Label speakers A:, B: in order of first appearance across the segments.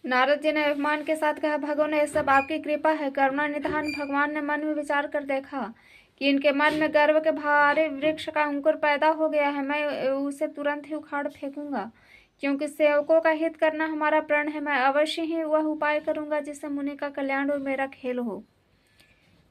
A: नारद जी ने अभिमान के साथ कहा, भगवान यह सब आपकी कृपा है, करुणा निधान। भगवान ने मन में विचार कर देखा कि इनके मन में गर्व के भारी वृक्ष का अंकुर पैदा हो गया है। मैं उसे तुरंत ही उखाड़ फेंकूंगा, क्योंकि सेवकों का हित करना हमारा प्रण है। मैं अवश्य ही वह उपाय करूंगा जिससे मुनि का कल्याण और मेरा खेल हो।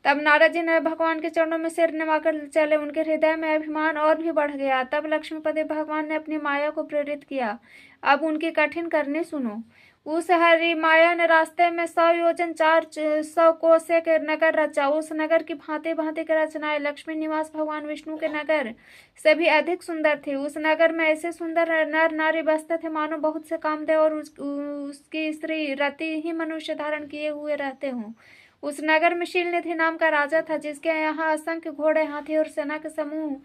A: तब नारद जी ने भगवान के चरणों में सिर नवाकर चले। उनके हृदय में अभिमान और भी बढ़ गया। तब लक्ष्मीपति भगवान ने अपनी माया को प्रेरित किया। अब उनकी कठिन करनी सुनो। उस हरि माया ने रास्ते में 100 योजन 400 कोसे के नगर रचा। उस नगर की भांति भांति की रचनाएं लक्ष्मी निवास भगवान विष्णु के नगर से भी अधिक सुंदर थी। उस नगर में ऐसे सुंदर नर नारी बसते थे मानो बहुत से कामदेव और उसकी स्त्री रति ही मनुष्य धारण किए हुए रहते हों। उस नगर में शीलनिधि नाम का राजा था, जिसके यहाँ असंख्य घोड़े, हाथी और सेना के समूह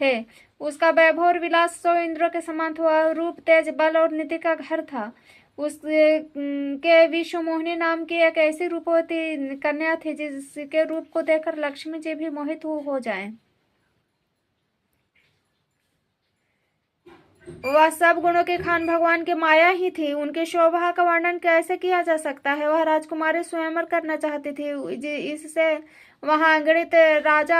A: थे। उसका वैभव और विलास 100 इंद्रों के समान था। रूप, तेज, बल और निधि का घर था। उसके विश्व मोहिनी नाम की एक ऐसी रूपवती कन्या थी जिसके रूप को देखकर लक्ष्मी जी भी मोहित हो जाएं। वह सब गुणों के खान भगवान की माया ही थी। उनकी शोभा का वर्णन कैसे किया जा सकता है। वह राजकुमारी स्वयंवर करना चाहती थी। इससे वहां अगणित राजा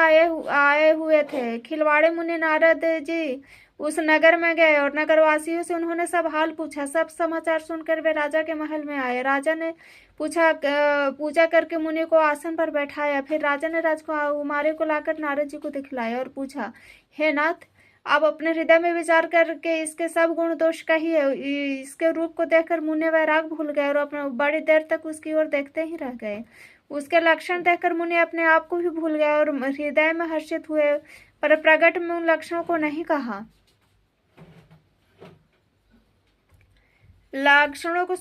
A: आए हुए थे। खिलवाड़े मुनि नारद जी उस नगर में गए और नगरवासियों से उन्होंने सब हाल पूछा। सब समाचार सुनकर वे राजा के महल में आए। राजा ने पूजा करके मुनि को आसन पर बैठाया। फिर राजा ने राजकुमारी को लाकर नारद जी को दिखलाया और पूछा, हे नाथ, आप अपने हृदय में विचार करके इसके सब गुण दोष कहिए। इसके रूप को देखकर मुनि वैराग भूल गए और अपने बड़ी देर तक उसकी ओर देखते ही रह गए। उसके लक्षण देखकर मुनि अपने आप को भी भूल गए और हृदय में हर्षित हुए, पर प्रकट में उन लक्षणों को नहीं कहा। लक्षणों को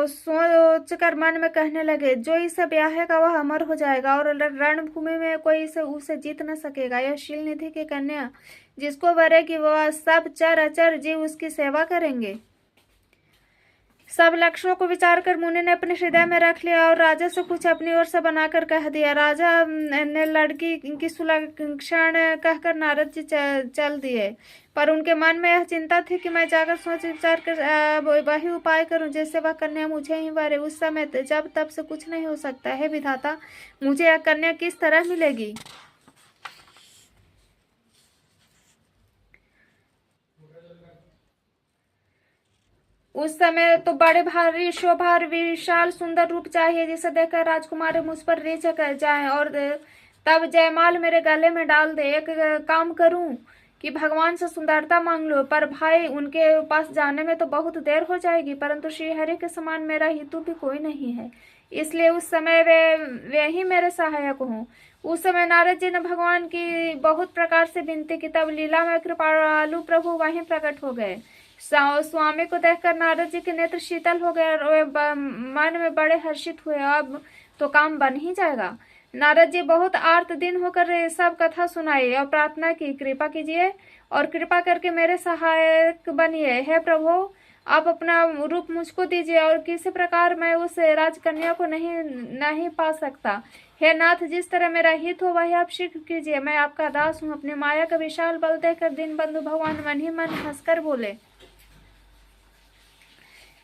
A: सोच कर मन में कहने लगे, जो इसे ब्याहेगा वह अमर हो जाएगा और रणभूमि में कोई उसे जीत न सकेगा। यह शीलनिधि की कन्या जिसको वरेगी वह सब चर अचर जीव उसकी सेवा करेंगे। सब लक्षणों को विचार कर मुनि ने अपने हृदय में रख लिया और राजा से कुछ अपनी ओर से बनाकर कह दिया। राजा ने लड़की की सुलक्षण कहकर नारद जी चल दिए, पर उनके मन में यह चिंता थी कि मैं जाकर सोच विचार कर वही उपाय करूं जिससे वह कन्या मुझे ही वरे। उस समय जब तब से कुछ नहीं हो सकता है। विधाता, मुझे यह कन्या किस तरह मिलेगी। उस समय तो बड़े भारी शोभा विशाल सुंदर रूप चाहिए जिसे देखकर राजकुमारी मुझ पर रीझ कर जाए और तब जयमाल मेरे गले में डाल दे। एक काम करूं कि भगवान से सुंदरता मांग लो, पर भाई उनके पास जाने में तो बहुत देर हो जाएगी, परंतु श्रीहरि के समान मेरा हितु भी कोई नहीं है, इसलिए उस समय वे ही मेरे सहायक हों। उस समय नारद जी ने भगवान की बहुत प्रकार से विनती की। तब लीला में कृपालु प्रभु वहीं प्रकट हो गए। स्वामी को देखकर नारद जी के नेत्र शीतल हो गए और वे मन में बड़े हर्षित हुए। अब तो काम बन ही जाएगा। नारद जी बहुत आर्त दिन होकर सब कथा सुनाई और प्रार्थना की, कृपा कीजिए और कृपा करके मेरे सहायक बनिए। हे प्रभु, आप अपना रूप मुझको दीजिए और किसी प्रकार मैं उस राजकन्या को नहीं पा सकता। हे नाथ, जिस तरह मेरा हित हो वही आप शीघ्र कीजिए। मैं आपका दास हूँ। अपनी माया का विशाल बल देखकर दीनबंधु भगवान मन ही मन हंसकर बोले,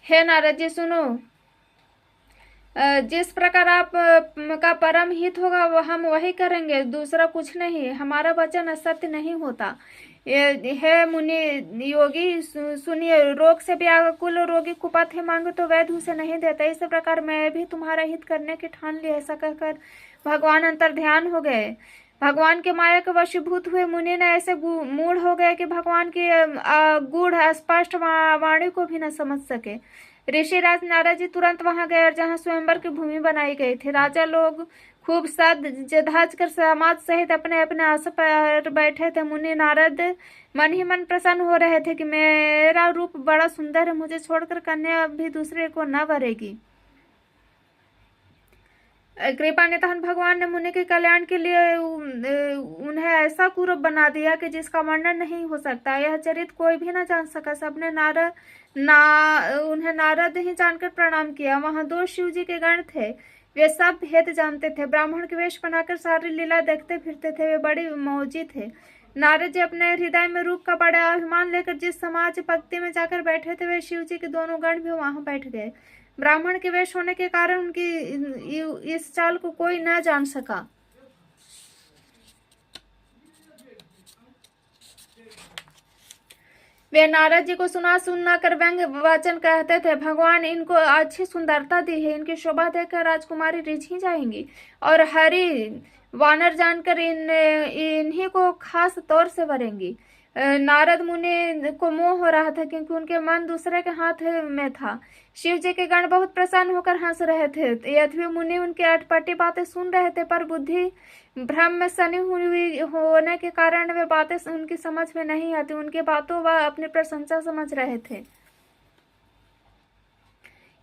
A: हे नारद जी सुनो, जिस प्रकार आप का परम हित होगा हम वही करेंगे, दूसरा कुछ नहीं। हमारा वचन असत्य नहीं होता। हे मुनि योगी सुनिए, रोग से व्याकुल रोगी कुपथ मांगे तो वैद्य उसे नहीं देता। इस प्रकार मैं भी तुम्हारा हित करने की ठान ली। ऐसा कहकर भगवान अंतर ध्यान हो गए। भगवान के माया के वशीभूत हुए मुनि ने ऐसे मूढ़ हो गए कि भगवान की गूढ़ स्पष्ट वाणी को भी न समझ सके। ऋषिराज नारद जी तुरंत वहां गए और जहां स्वयंवर की भूमि बनाई गई थी, राजा लोग खूब सज धज कर समाज सहित अपने अपने आसन पर बैठे थे। मुनि नारद मन ही मन प्रसन्न हो रहे थे कि मेरा रूप बड़ा सुंदर है, मुझे छोड़कर कन्या भी दूसरे को न वरेगी। कृपा निधान भगवान ने मुनि के कल्याण के लिए उन्हें ऐसा कुरूप बना दिया कि जिसका वर्णन नहीं हो सकता। यह चरित्र कोई भी न जान सका। सबने उन्हें नारद ही जानकर प्रणाम किया। वहां 2 शिव जी के गण थे। वे सब भेद जानते थे। ब्राह्मण के वेश बनाकर सारी लीला देखते फिरते थे। वे बड़े मौजी थे। नारद जी अपने हृदय में रूप का बड़ा अभिमान लेकर जिस समाज पंक्ति में जाकर बैठे थे, वे शिव जी के दोनों गण भी वहां बैठ गए। ब्राह्मण के वेश होने के कारण उनकी इस चाल को कोई न जान सका। वे नारद जी को सुना कर व्यंग वचन कहते थे, भगवान इनको अच्छी सुंदरता दी है, इनकी शोभा देखकर राजकुमारी रिझी जाएंगी और हरि वानर जानकर इन्हीं को खास तौर से वरेंगी। नारद मुनि को मोह हो रहा था क्योंकि उनके मन दूसरे के हाथ में था। शिव जी के गण बहुत प्रसन्न होकर हंस रहे थे। यद्यपि मुनि उनकी अटपटी बातें सुन रहे थे, पर बुद्धि भ्रम में सनी हुई होने के कारण वे बातें उनकी समझ में नहीं आती। उनकी बातों वह अपनी प्रशंसा समझ रहे थे।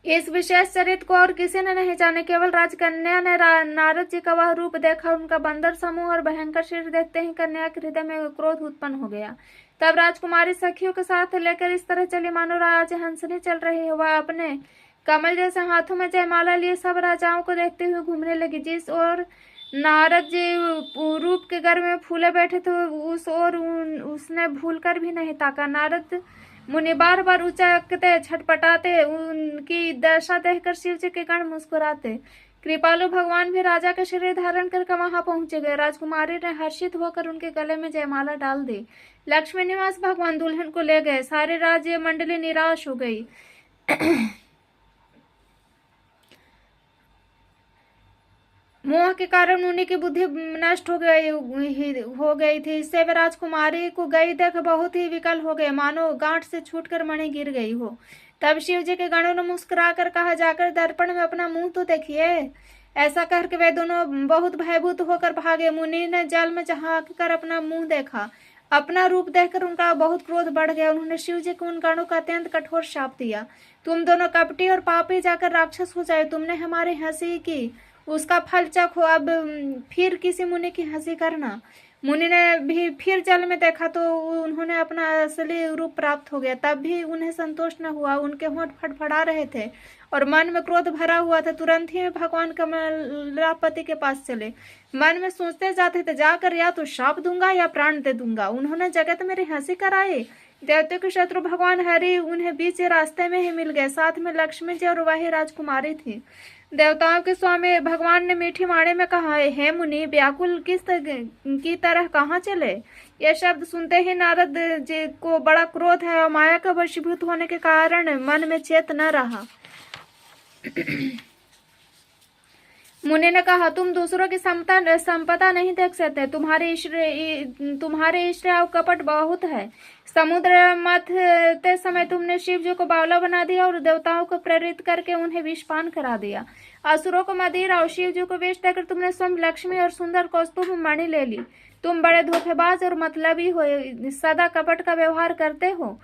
A: इस विशेष चरित्र को और किसी ने नहीं जाने, केवल राजकन्या ने नारद जी का वह रूप देखा। उनका बंदर समूह और भयंकर शरीर देखते ही कन्या के हृदय में क्रोध उत्पन्न हो गया। तब राजकुमारी सखियों के साथ लेकर इस तरह चली मानो राज हंसनी चल रही है। वह अपने कमल जैसे हाथों में जयमाला लिए सब राजाओं को देखते हुए घूमने लगी। जिस ओर नारद जी रूप के घर में फूले बैठे थे, उस ओर उसने भूलकर भी नहीं ताका। नारद मुनि बार बार उचकते छटपटाते, उनकी दशा देखकर शिव जी के गण मुस्कुराते। कृपालु भगवान भी राजा का शरीर धारण कर वहां पहुंचे गए। राजकुमारी ने हर्षित होकर उनके गले में जयमाला डाल दी। लक्ष्मी निवास भगवान दुल्हन को ले गए। सारी राज्य मंडली निराश हो गई। मोह के कारण उन्हीं की बुद्धि नष्ट हो गई थी। इससे वे राजकुमारी को गई देख बहुत ही विकल हो गए, मानो गांठ से छूटकर मणि गिर गई हो। तब शिव जी के गणों ने मुस्कुराकर कहा, जाकर दर्पण में अपना मुंह तो देखिए। ऐसा कहकर वे दोनों बहुत भयभीत होकर भागे। मुनि ने जल में झांक कर अपना मुंह देखा। अपना रूप देखकर उनका बहुत क्रोध बढ़ गया। उन्होंने शिव जी को उन गणों का अत्यंत कठोर शाप दिया। तुम दोनों कपटी और पापी जाकर राक्षस हो जाए। तुमने हमारी हंसी की, उसका फल चखो। अब फिर किसी मुनि की हंसी करना। मुनि ने भी फिर जल में देखा तो उन्होंने अपना असली रूप प्राप्त हो गया। तब भी उन्हें संतोष न हुआ। उनके होंठ फड़फड़ा रहे थे और मन में क्रोध भरा हुआ था। तुरंत ही भगवान कमलापति के पास चले। मन में सोचते जाते थे, जाकर या तो शाप दूंगा या प्राण दे दूंगा। उन्होंने जगत मेरी हंसी कराई। देवताओं के शत्रु भगवान हरि उन्हें बीच रास्ते में ही मिल गए। साथ में लक्ष्मी जी और वही राजकुमारी थी। देवताओं के स्वामी भगवान ने मीठी वाणी में कहा, हे मुनि, व्याकुल की तरह कहाँ चले? यह शब्द सुनते ही नारद जी को बड़ा क्रोध है और माया का वशीभूत होने के कारण मन में चेत न रहा। मुनि ने कहा, तुम दूसरों की संपदा नहीं देख सकते। तुम्हारे ईर्ष्या और कपट बहुत है। समुद्र मथते समय तुमने शिव जी को बावला बना दिया और देवताओं को प्रेरित करके उन्हें विषपान करा दिया। असुरों को मदिरा और शिव जी को विष देकर तुमने स्वयं लक्ष्मी और सुंदर कौस्तुभ मणि ले ली। तुम बड़े धोखेबाज और मतलबी हो, सदा कपट का व्यवहार करते हो।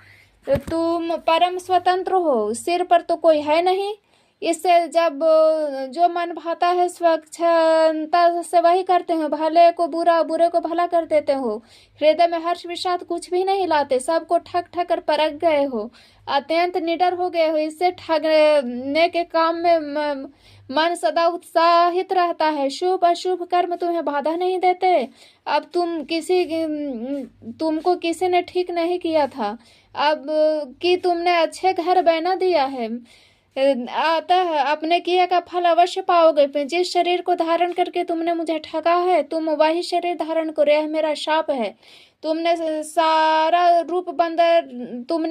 A: तुम परम स्वतंत्र हो, सिर पर तो कोई है नहीं। इससे जब जो मन भाता है स्वच्छता से वही करते हो। भले को बुरा, बुरे को भला कर देते हो। हृदय में हर्ष विषाद कुछ भी नहीं लाते। सबको ठग ठग कर परख गए हो। अत्यंत निडर हो गए हो। इससे ठगने के काम में मन सदा उत्साहित रहता है। शुभ अशुभ कर्म तुम्हें बाधा नहीं देते। अब तुमको किसी ने ठीक नहीं किया था, अब कि तुमने अच्छे घर बना दिया है, अतः अपने किए का फल अवश्य पाओगे। जिस शरीर को धारण करके तुमने मुझे ठगा है, तुम वही शरीर धारण करो। यह मेरा शाप है। तुमने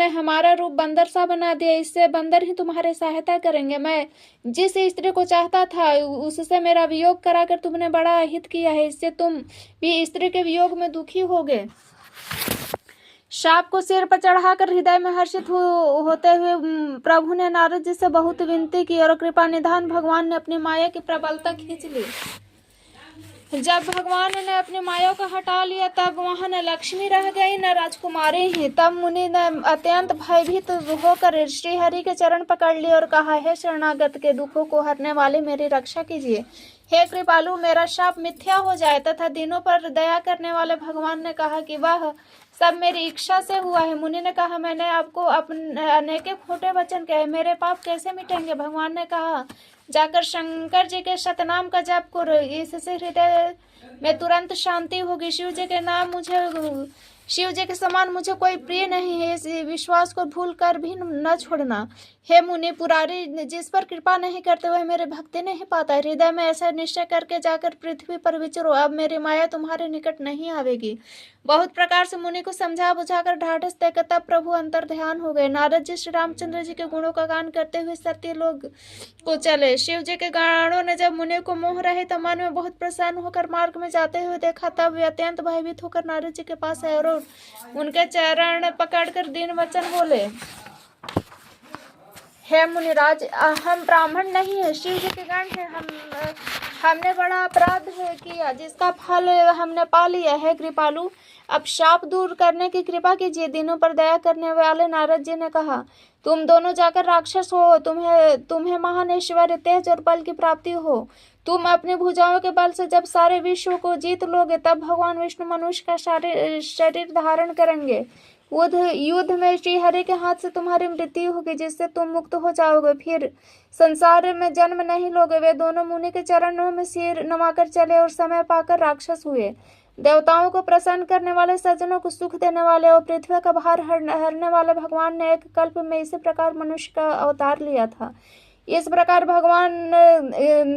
A: हमारा रूप बंदर सा बना दिया। इससे बंदर ही तुम्हारी सहायता करेंगे। मैं जिस स्त्री को चाहता था उससे मेरा वियोग कराकर तुमने बड़ा हित किया है। इससे तुम भी स्त्री के वियोग में दुखी होगे। शाप को सिर पर चढ़ाकर हृदय में हर्षित होते हुए प्रभु ने नारद जी से बहुत विनती की और कृपा निधान भगवान ने अपनी माया की प्रबलता खींच ली। जब भगवान ने अपनी माया को हटा लिया, तब वहां न लक्ष्मी रह गई न राजकुमारी ही। तब मुनि ने अत्यंत भयभीत होकर श्री हरि के चरण पकड़ लिए और कहा, हे शरणागत के दुखों को हरने वाले, मेरी रक्षा कीजिए। हे कृपालु, मेरा शाप मिथ्या हो जाए। तथा दिनों पर दया करने वाले भगवान ने कहा कि वह सब मेरी इच्छा से हुआ है। मुनि ने कहा, मैंने आपको अपने अनेक खोटे वचन कहे, मेरे पाप कैसे मिटेंगे? भगवान ने कहा, जाकर शंकर जी के शतनाम का जप करो, इससे हृदय में तुरंत शांति होगी। शिव जी के नाम शिव जी के समान मुझे कोई प्रिय नहीं है, इस विश्वास को भूल कर भी न छोड़ना। हे मुनि पुरारी, जिस पर कृपा नहीं करते वह मेरे भक्ति नहीं पाता। हृदय में ऐसा निश्चय करके जाकर पृथ्वी पर विचरो, अब मेरी माया तुम्हारे निकट नहीं आवेगी। बहुत प्रकार से मुनि को समझा बुझाकर ढाढ़स देकर तब प्रभु अंतर ध्यान हो गए। नारद जी श्री रामचंद्र जी के गुणों का गान करते हुए सत्य लोग को चले। शिव जी के गानों ने जब मुनि को मोह रहे तो मन में बहुत प्रसन्न होकर मार्ग में जाते हुए देखा, तब वे अत्यंत भयभीत होकर नारद जी के पास आए और उनके चरण पकड़कर दीन वचन बोले, हे मुनिराज, हम ब्राह्मण नहीं है, शिव जी के गण है। हमने बड़ा अपराध किया जिसका फल हमने पा लिया है। कृपालु, अब शाप दूर करने की कृपा कीजिए। दिनों पर दया करने वाले नारद जी ने कहा, तुम दोनों जाकर राक्षस हो, तुम्हें महान ऐश्वर्य, तेज और बल की प्राप्ति हो। तुम अपनी भुजाओं के बल से जब सारे विश्व को जीत लोगे तब भगवान विष्णु मनुष्य का शरीर धारण करेंगे। युद्ध में श्री हरि के हाथ से तुम्हारी मृत्यु होगी, जिससे तुम मुक्त हो जाओगे, फिर संसार में जन्म नहीं लोगे। वे दोनों मुनि के चरणों में सिर नवाकर चले और समय पाकर राक्षस हुए। देवताओं को प्रसन्न करने वाले, सज्जनों को सुख देने वाले और पृथ्वी का भार हरने वाले भगवान ने एक कल्प में इसी प्रकार मनुष्य का अवतार लिया था। इस प्रकार भगवान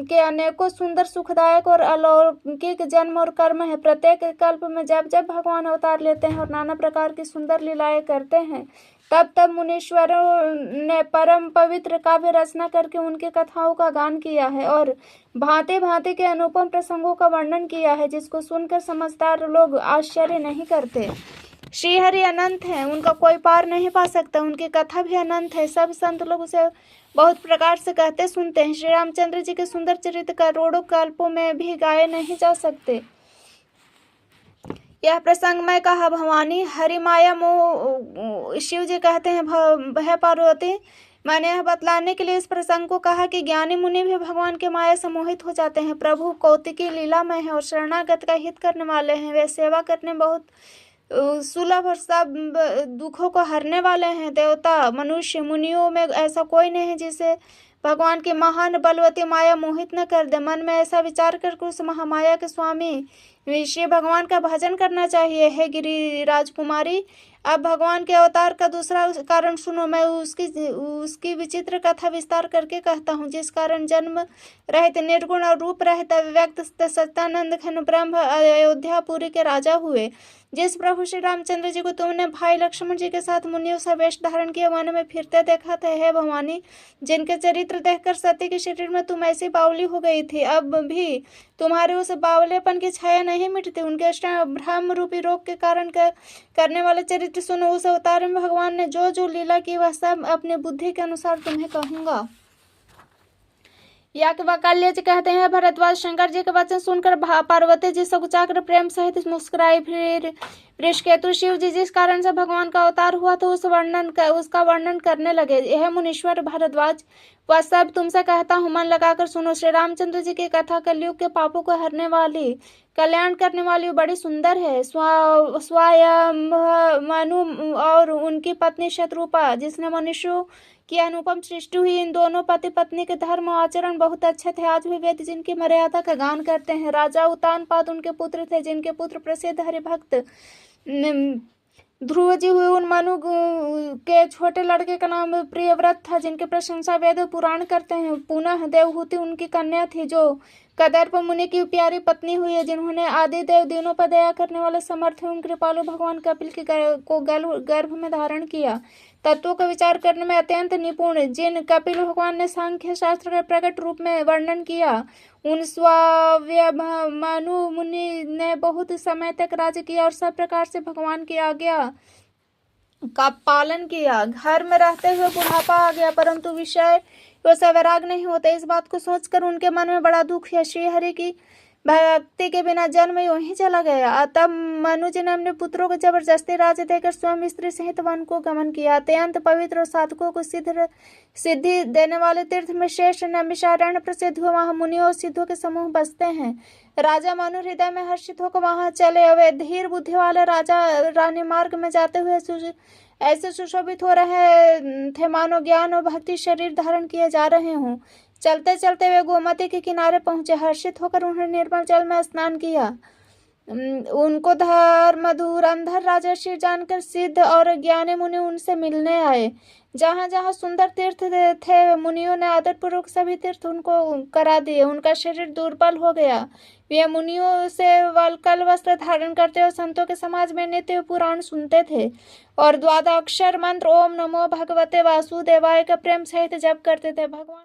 A: के अनेकों सुंदर, सुखदायक और अलौकिक जन्म और कर्म है। प्रत्येक कल्प में जब जब भगवान अवतार लेते हैं और नाना प्रकार की सुंदर लीलाएं करते हैं, तब तब मुनीश्वरों ने परम पवित्र काव्य रचना करके उनकी कथाओं का गान किया है और भांति भांति के अनुपम प्रसंगों का वर्णन किया है, जिसको सुनकर समझदार लोग आश्चर्य नहीं करते। श्री हरि अनंत है, उनका कोई पार नहीं पा सकता। उनकी कथा भी अनंत है, सब संत लोग उसे बहुत प्रकार से कहते सुनते हैं। श्री रामचंद्र जी के सुंदर चरित्र करोड़ों कल्पों में भी गाए नहीं जा सकते। यह प्रसंग मैं कहा भवानी, हरि माया मोह। शिव जी कहते हैं, भय पार्वती, मैंने यह बतलाने के लिए इस प्रसंग को कहा कि ज्ञानी मुनि भी भगवान के माया से मोहित हो जाते हैं। प्रभु कौतिकी लीलामय है और शरणागत का हित करने वाले हैं। वे सेवा करने बहुत सुलभ और सब दुखों को हरने वाले हैं। देवता, मनुष्य, मुनियों में ऐसा कोई नहीं है जिसे भगवान की महान बलवती माया मोहित न कर दे। मन में ऐसा विचार करके उस महामाया के स्वामी श्री भगवान का भजन करना चाहिए। हे गिरि राजकुमारी, अब भगवान के अवतार का दूसरा कारण सुनो। मैं उसकी विचित्र कथा विस्तार करके कहता हूँ, जिस कारण जन्म रहित, निर्गुण और रूप रहित अव्यक्त सच्चिदानंद घन ब्रह्म अयोध्यापुरी के राजा हुए। जिस प्रभु श्री रामचंद्र जी को तुमने भाई लक्ष्मण जी के साथ मुनियों सा वेश धारण किया वन में फिरते देखा था, हे भवानी, जिनके चरित्र देखकर सती के शरीर में तुम ऐसी बावली हो गई थी, अब भी तुम्हारे उस बावलेपन की छाया नहीं मिटती। उनके भ्रम रूपी रोग के कारण करने वाले चरित्र सुनो। उस अवतार में भगवान ने जो जो लीला की वह सब अपनी बुद्धि के अनुसार तुम्हें कहूंगा। याज्ञवल्क्य जी कहते हैं, भरद्वाज शंकर जी के वचन सुनकर पार्वती जी सकुचाकर प्रेम सहित मुस्कुराई। फिर वृषकेतु शिव जी जिस कारण से भगवान का अवतार हुआ था उसका वर्णन करने लगे। यह मुनीश्वर भरद्वाज, वह सब तुमसे कहता हूँ, मन लगाकर सुनो। श्री रामचंद्र जी की कथा कलयुग के पापों को हरने वाली, कल्याण करने वाली बड़ी सुंदर है। स्वयं मनु और उनकी पत्नी शत्रुपा, जिसने मनुष्यों की अनुपम सृष्टि हुई, इन दोनों पति पत्नी के धर्म आचरण बहुत अच्छे थे। आज भी वेद जिनकी मर्यादा का गान करते हैं। राजा उत्तानपाद उनके पुत्र थे, जिनके पुत्र प्रसिद्ध हरिभक्त ध्रुव जी हुए। उन मनु के छोटे लड़के का नाम प्रियव्रत था, जिनकी प्रशंसा वेद पुराण करते हैं। पुनः देवहूति उनकी कन्या थी, जो कदर्प मुनि की प्यारी पत्नी हुई है, जिन्होंने आदि देव दिनों पर दया करने वाले समर्थ एवं कृपालु भगवान कपिल को गर्भ में धारण किया। तत्वों का विचार करने में अत्यंत निपुण, जिन कपिल भगवान ने सांख्य शास्त्र के प्रकट रूप में वर्णन किया, उन स्वयंमनु मुनि ने बहुत समय तक राज्य किया और सब प्रकार से भगवान की आज्ञा का पालन किया। घर में रहते हुए बुढ़ापा आ गया, परंतु विषय वैसा वैराग नहीं होता। इस बात को सोचकर उनके मन में बड़ा दुख है। श्री हरि की भक्ति के बिना जन्म यूं ही चला गया। तब मनु जी ने अपने पुत्रों को जबरदस्ती राज्य देकर स्वयं स्त्री सहित वन को गमन किया। अत्यंत पवित्र और साधकों को सिद्धि देने वाले तीर्थ में श्रेष्ठ नैमिषारण्य प्रसिद्ध हुआ। वहां मुनियों और सिद्धों के समूह बसते हैं। राजा मनु हृदय में हर्षित होकर वहां चले। वे धीर बुद्धि वाले राजा रानी मार्ग में जाते हुए ऐसे सुशोभित हो रहे थे मानो ज्ञान और भक्ति शरीर धारण किए जा रहे हों। चलते चलते वे गोमती के किनारे पहुंचे। हर्षित होकर उन्होंने निर्मल जल में स्नान किया। उनको धर्म धुरंधर राजर्षि जानकर सिद्ध और ज्ञानी मुनि उनसे मिलने आए। जहाँ जहाँ सुंदर तीर्थ थे मुनियों ने आदरपूर्वक सभी तीर्थ उनको करा दिए। उनका शरीर दुर्बल हो गया। वे मुनियों से वल्कल वस्त्र धारण करते और संतों के समाज में नित्य पुराण सुनते थे और द्वादशाक्षर मंत्र ओम नमो भगवते वासुदेवाय का प्रेम सहित जप करते थे। भगवान